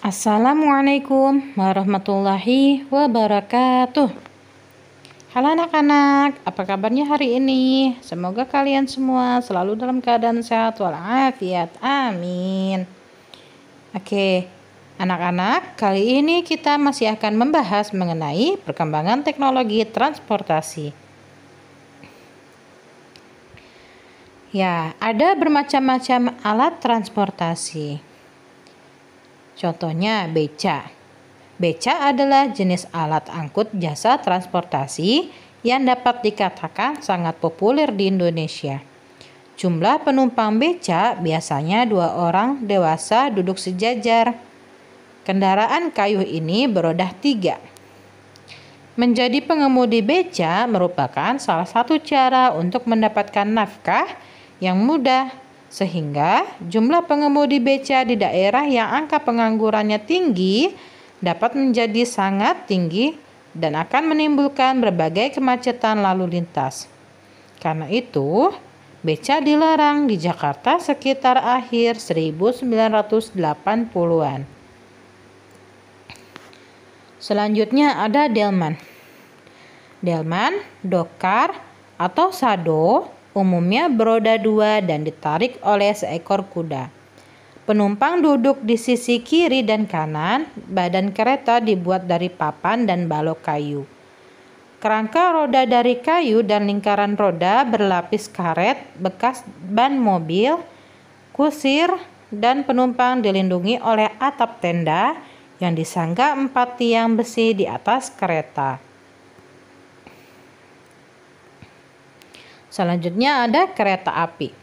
Assalamualaikum warahmatullahi wabarakatuh. Halo anak-anak, apa kabarnya hari ini? Semoga kalian semua selalu dalam keadaan sehat walafiat. Amin. Oke, anak-anak, kali ini kita masih akan membahas mengenai perkembangan teknologi transportasi. Ya, ada bermacam-macam alat transportasi. Contohnya beca. Beca adalah jenis alat angkut jasa transportasi yang dapat dikatakan sangat populer di Indonesia. Jumlah penumpang beca biasanya 2 orang dewasa duduk sejajar. Kendaraan kayu ini beroda 3. Menjadi pengemudi beca merupakan salah satu cara untuk mendapatkan nafkah yang mudah, sehingga jumlah pengemudi beca di daerah yang angka penganggurannya tinggi dapat menjadi sangat tinggi dan akan menimbulkan berbagai kemacetan lalu lintas. Karena itu, beca dilarang di Jakarta sekitar akhir 1980-an. Selanjutnya ada delman. Delman, dokar, atau sado umumnya beroda 2 dan ditarik oleh seekor kuda. Penumpang duduk di sisi kiri dan kanan. Badan kereta dibuat dari papan dan balok kayu. Kerangka roda dari kayu dan lingkaran roda berlapis karet bekas ban mobil, kusir, dan penumpang dilindungi oleh atap tenda yang disangga 4 tiang besi di atas kereta. Selanjutnya ada kereta api.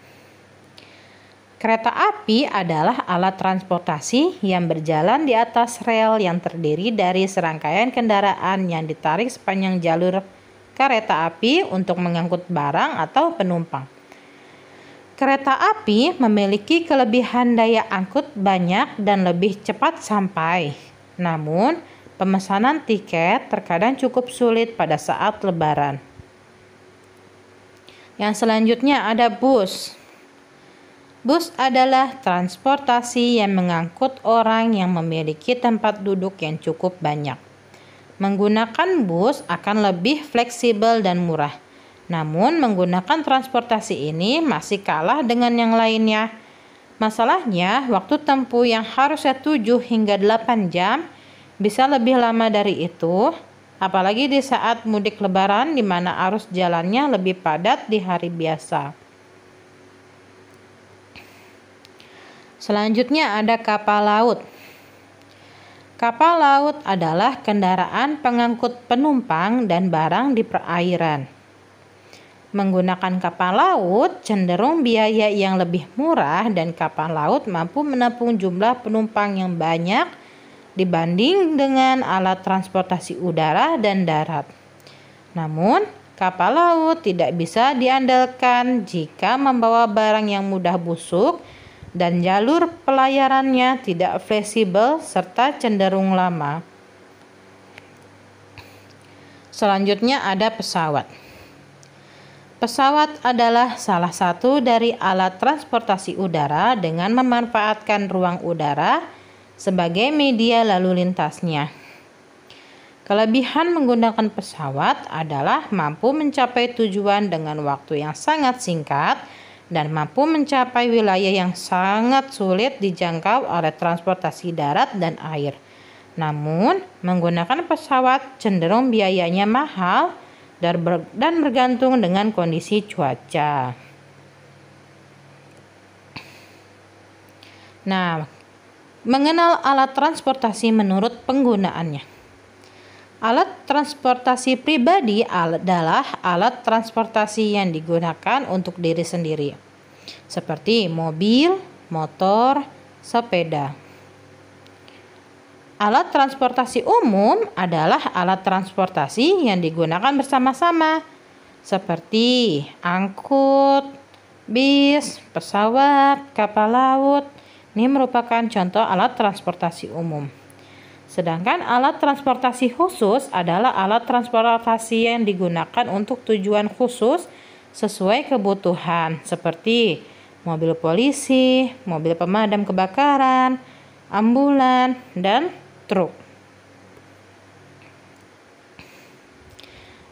Kereta api adalah alat transportasi yang berjalan di atas rel yang terdiri dari serangkaian kendaraan yang ditarik sepanjang jalur kereta api untuk mengangkut barang atau penumpang. Kereta api memiliki kelebihan daya angkut banyak dan lebih cepat sampai. Namun, pemesanan tiket terkadang cukup sulit pada saat lebaran. Yang selanjutnya ada bus. Bus adalah transportasi yang mengangkut orang yang memiliki tempat duduk yang cukup banyak. Menggunakan bus akan lebih fleksibel dan murah. Namun, menggunakan transportasi ini masih kalah dengan yang lainnya. Masalahnya, waktu tempuh yang harusnya 7 hingga 8 jam bisa lebih lama dari itu, apalagi di saat mudik lebaran di mana arus jalannya lebih padat di hari biasa. Selanjutnya ada kapal laut. Kapal laut adalah kendaraan pengangkut penumpang dan barang di perairan. Menggunakan kapal laut cenderung biaya yang lebih murah dan kapal laut mampu menampung jumlah penumpang yang banyak dibanding dengan alat transportasi udara dan darat. Namun, kapal laut tidak bisa diandalkan jika membawa barang yang mudah busuk dan jalur pelayarannya tidak fleksibel serta cenderung lama. Selanjutnya ada pesawat. Pesawat adalah salah satu dari alat transportasi udara dengan memanfaatkan ruang udara sebagai media lalu lintasnya. Kelebihan menggunakan pesawat adalah mampu mencapai tujuan dengan waktu yang sangat singkat dan mampu mencapai wilayah yang sangat sulit dijangkau oleh transportasi darat dan air. Namun, menggunakan pesawat cenderung biayanya mahal dan bergantung dengan kondisi cuaca. Nah, mengenal alat transportasi menurut penggunaannya. Alat transportasi pribadi adalah alat transportasi yang digunakan untuk diri sendiri, seperti mobil, motor, sepeda. Alat transportasi umum adalah alat transportasi yang digunakan bersama-sama, seperti angkut, bis, pesawat, kapal laut. Ini merupakan contoh alat transportasi umum. Sedangkan alat transportasi khusus adalah alat transportasi yang digunakan untuk tujuan khusus sesuai kebutuhan, seperti mobil polisi, mobil pemadam kebakaran, ambulan, dan truk.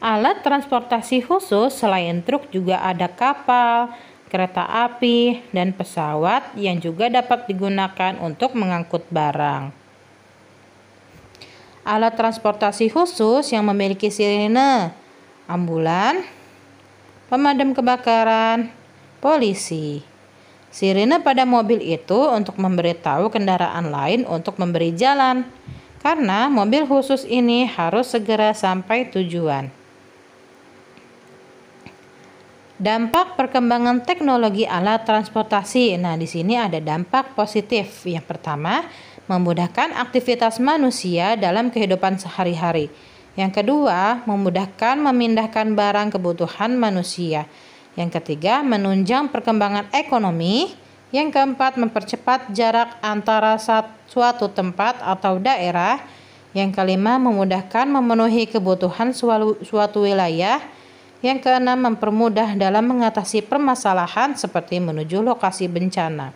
Alat transportasi khusus selain truk juga ada kapal, kereta api, dan pesawat yang juga dapat digunakan untuk mengangkut barang. Alat transportasi khusus yang memiliki sirene, ambulan, pemadam kebakaran, polisi. Sirene pada mobil itu untuk memberitahu kendaraan lain untuk memberi jalan, karena mobil khusus ini harus segera sampai tujuan. Dampak perkembangan teknologi alat transportasi. Nah, di sini ada dampak positif. Yang pertama, memudahkan aktivitas manusia dalam kehidupan sehari-hari. Yang kedua, memudahkan memindahkan barang kebutuhan manusia. Yang ketiga, menunjang perkembangan ekonomi. Yang keempat, mempercepat jarak antara suatu tempat atau daerah. Yang kelima, memudahkan memenuhi kebutuhan suatu wilayah. Yang keenam, mempermudah dalam mengatasi permasalahan seperti menuju lokasi bencana.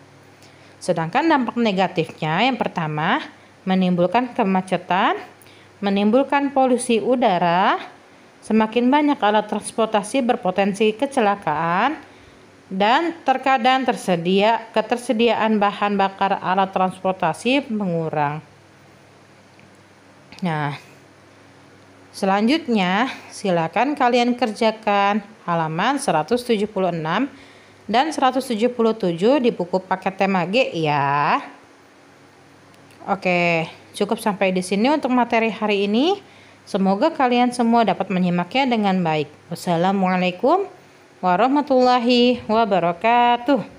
Sedangkan dampak negatifnya, yang pertama, menimbulkan kemacetan, menimbulkan polusi udara, semakin banyak alat transportasi berpotensi kecelakaan, dan terkadang ketersediaan bahan bakar alat transportasi mengurang. Nah, selanjutnya silakan kalian kerjakan halaman 176 dan 177 di buku paket tema G ya. Oke, cukup sampai di sini untuk materi hari ini. Semoga kalian semua dapat menyimaknya dengan baik. Wassalamualaikum warahmatullahi wabarakatuh.